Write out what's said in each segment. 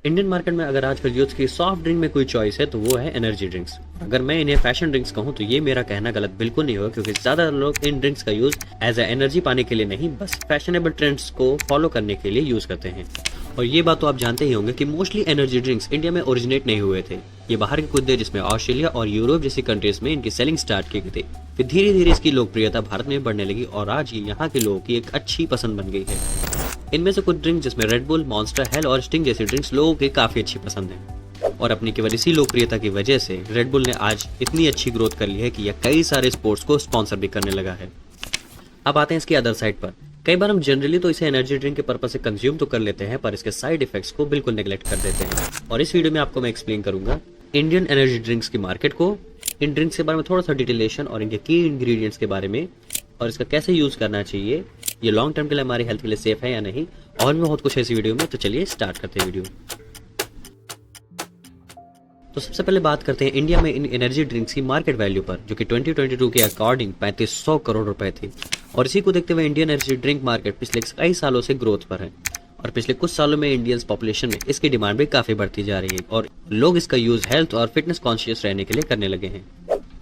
Indian market में अगर आजकल यूथ की सॉफ्ट ड्रिंक में कोई चॉइस है तो वो है एनर्जी ड्रिंक्स। अगर मैं इन्हें फैशन ड्रिंक्स कहूँ तो ये मेरा कहना गलत बिल्कुल नहीं होगा, क्योंकि ज्यादा लोग इन ड्रिंक्स का यूज एज ए एनर्जी पाने के लिए नहीं, बस फैशनेबल ट्रेंड्स को फॉलो करने के लिए यूज करते हैं। और ये बात तो आप जानते ही होंगे कि मोस्टली एनर्जी ड्रिंक्स इंडिया में ओरिजिनेट नहीं हुए थे। ये बाहर के कुछ देश जिसमें ऑस्ट्रेलिया और यूरोप जैसी कंट्रीज में इनकी सेलिंग स्टार्ट की गई थी। फिर धीरे धीरे इसकी लोकप्रियता भारत में बढ़ने लगी और आज ये यहाँ के लोगों की एक अच्छी पसंद बन गई है। इनमें से कुछ ड्रिंक जिसमें रेड बुल, मॉन्स्टर, हेल और स्टिंग जैसी ड्रिंक्स लोगों की काफी अच्छी पसंद है। और अपनी केवल इसी लोकप्रियता की वजह से रेड बुल ने आज इतनी अच्छी ग्रोथ कर ली है कि यह कई सारे स्पोर्ट्स को स्पॉन्सर भी करने लगा है। अब आते हैं इसकी अदर साइड पर। कई बार हम जनरली तो इसे एनर्जी ड्रिंक के पर्पज से कंज्यूम तो कर लेते हैं, पर इसके साइड इफेक्ट्स को बिल्कुल नेग्लेक्ट कर देते हैं। और इस वीडियो में आपको मैं एक्सप्लेन करूंगा इंडियन एनर्जी ड्रिंक्स की मार्केट को, इन ड्रिंक्स के बारे में थोड़ा सा डिटेलेशन और इनके की इंग्रेडिएंट्स के बारे में, और इसका कैसे यूज करना चाहिए, ये लॉन्ग टर्म के लिए हमारी हेल्थ के लिए सेफ है या नहीं, और भी बहुत कुछ है इस वीडियो में। तो चलिए स्टार्ट करते हैं वीडियो। तो सबसे पहले बात करते हैं इंडिया में इन एनर्जी ड्रिंक्स की मार्केट वैल्यू पर, जो कि 2022 के अकॉर्डिंग 3500 करोड़ रुपए थी। और इसी को देखते हुए इंडियन एनर्जी ड्रिंक मार्केट पिछले कई सालों से ग्रोथ पर है और पिछले कुछ सालों में इंडियन पॉपुलेशन में इसकी डिमांड भी काफी बढ़ती जा रही है और लोग इसका यूज हेल्थ और फिटनेस कॉन्शियस रहने के लिए करने लगे हैं।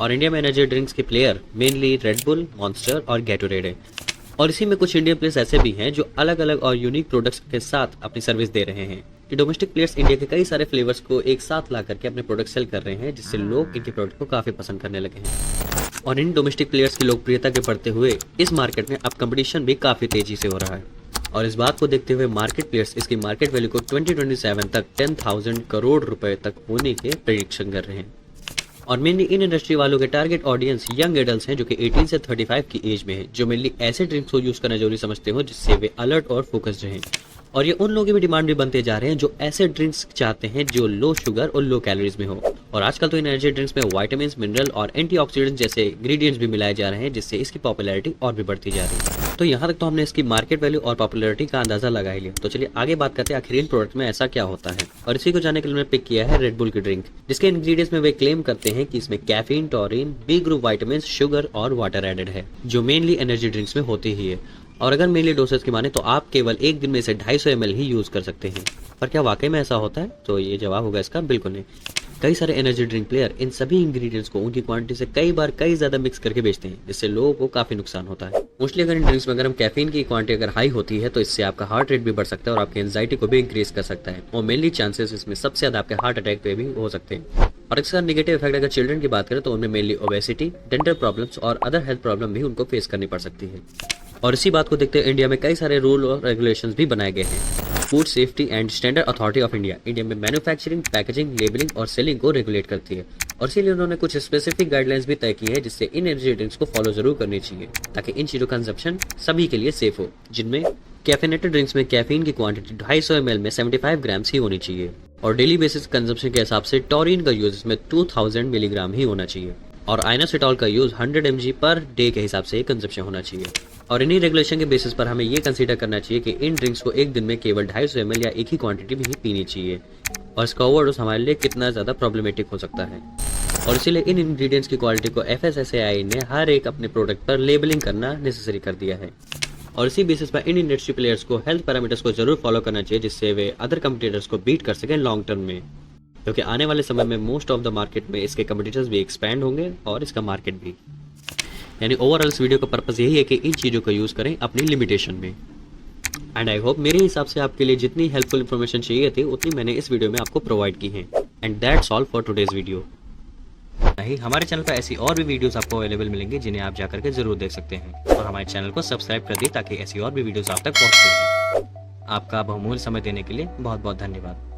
और इंडिया में एनर्जी ड्रिंक्स के player mainly red bull, monster और गैटोरेड है। और इसी में कुछ इंडियन प्लेयर्स ऐसे भी हैं जो अलग अलग और यूनिक प्रोडक्ट्स के साथ अपनी सर्विस दे रहे हैं। ये डोमेस्टिक प्लेयर्स इंडिया के कई सारे फ्लेवर्स को एक साथ ला करके अपने प्रोडक्ट सेल कर रहे हैं, जिससे लोग इनके प्रोडक्ट को काफी पसंद करने लगे हैं। और इन डोमेस्टिक प्लेयर्स की लोकप्रियता के बढ़ते हुए इस मार्केट में अब कंपटीशन भी काफी तेजी से हो रहा है। और इस बात को देखते हुए मार्केट प्लेयर्स इसकी मार्केट वैल्यू को 2027 तक 10,000 करोड़ रुपए तक होने के प्रेडिक्शन कर रहे हैं। और मेनली इन इंडस्ट्री वालों के टारगेट ऑडियंस यंग एडल्ट्स हैं, जो कि 18 से 35 की एज में है, जो मेनली ऐसे ड्रिंक्स को यूज करना जरूरी समझते हो जिससे वे अलर्ट और फोकस्ड रहें। और ये उन लोगों की भी डिमांड भी बनते जा रहे हैं जो ऐसे ड्रिंक्स चाहते हैं जो लो शुगर और लो कैलोरीज में हो। और आजकल तो इन एनर्जी ड्रिंक्स में विटामिन, मिनरल और एंटीऑक्सीडेंट्स जैसे इंग्रेडिएंट्स भी मिलाए जा रहे हैं, जिससे इसकी पॉपुलैरिटी और भी बढ़ती जा रही है। तो यहाँ तक तो हमने इसकी मार्केट वैल्यू और पॉपुलैरिटी का अंदाजा लगा ही लिया। तो चलिए आगे बात करते हैं आखिर इन प्रोडक्ट में ऐसा क्या होता है। और इसी को जानने के लिए मैंने पिक किया है रेड बुल की ड्रिंक, जिसके इंग्रेडिएंट्स में वे क्लेम करते हैं कि इसमें caffeine, taurine, B group vitamin, sugar और वाटर एडेड है, जो मेनली एनर्जी ड्रिंक्स में होती ही है। और अगर मेनली डोसेज की माने तो आप केवल एक दिन में इसे 250 ml ही यूज कर सकते हैं। पर क्या वाकई में ऐसा होता है? तो ये जवाब होगा इसका बिल्कुल नहीं। कई सारे एनर्जी ड्रिंक प्लेयर इन सभी इंग्रेडिएंट्स को उनकी क्वांटिटी से कई ज्यादा मिक्स करके बेचते हैं, जिससे लोगों को काफी नुकसान होता है। मोस्टली अगर इन ड्रिंक्स में अगर हम कैफीन की क्वांटिटी अगर हाई होती है तो इससे आपका हार्ट रेट भी बढ़ सकता है और आपकी एंजाइटी को भी इंक्रीज कर सकता है। और मेनली चांसेस इसमें सबसे ज्यादा आपके हार्ट अटैक पे भी हो सकते हैं। और इसका नेगेटिव इफेक्ट अगर चिल्ड्रन की बात करें तो उनमें मेनली ओबेसिटी, डेंटल प्रॉब्लम्स और अदर हेल्थ प्रॉब्लम भी उनको फेस करनी पड़ सकती है। और इसी बात को देखते हुए इंडिया में कई सारे रूल और रेगुलेशंस भी बनाए गए हैं। Food safety and standard authority of India में मैन्युफैक्चरिंग, पैकेजिंग, लेबलिंग और सेलिंग को रेगुलेट करती है। और इसीलिए उन्होंने कुछ स्पेसिफिक गाइडलाइंस भी तय की है, जिससे इन एनर्जी ड्रिंक्स को फॉलो जरूर करनी चाहिए, ताकि इन चीजों का कंजप्शन सभी के लिए सेफ हो। जिनमें कैफेनेटेड ड्रिंक्स में कैफीन की क्वांटिटी 250 ml में 75 ग्राम्स ही होनी चाहिए। और डेली बेसिस कंजप्शन के हिसाब से टॉरिन का यूज इसमें 2000 मिलीग्राम ही होना चाहिए। और आइनोसिटॉल का यूज 100 mg पर डे के हिसाब से कंजप्शन होना चाहिए। और इन्हीं रेगुलेशन के बेसिस पर हमें ये कंसीडर करना चाहिए कि इन ड्रिंक्स को एक दिन में केवल 250 ml या एक ही क्वांटिटी में ही पीनी चाहिए। और इसका ओवरडोज हमारे लिए कितना ज्यादा प्रॉब्लमेटिक हो सकता है। और इसीलिए इन इंग्रेडिएंट्स की क्वालिटी को FSSAI ने हर एक अपने प्रोडक्ट पर लेबलिंग करना नेसेसरी कर दिया है। और इसी बेसिस पर इन इंडस्ट्री प्लेयर्स को हेल्थ पैरामीटर्स को जरूर फॉलो करना चाहिए, जिससे वे अदर कंपटीटर्स को बीट कर सकें लॉन्ग टर्म में, क्योंकि आने वाले समय में मोस्ट ऑफ द मार्केट में इसके कंपटीटर्स भी एक्सपैंड होंगे और इसका मार्केट भी। यानी ओवरऑल इस वीडियो का पर्पस यही है कि इन चीज़ों का यूज़ करें अपनी लिमिटेशन में। एंड आई होप मेरे हिसाब से आपके लिए जितनी हेल्पफुल इन्फॉर्मेशन चाहिए थी उतनी मैंने इस वीडियो में आपको प्रोवाइड की है। And that's all for today's video. नहीं, हमारे चैनल पर ऐसी और भी वीडियोस आपको अवेलेबल मिलेंगे, जिन्हें आप जाकर के जरूर देख सकते हैं। और हमारे चैनल को सब्सक्राइब कर दिए ताकि ऐसी और भी वीडियोस आप तक पहुंच सकें। आपका बहुमूल्य समय देने के लिए बहुत बहुत धन्यवाद।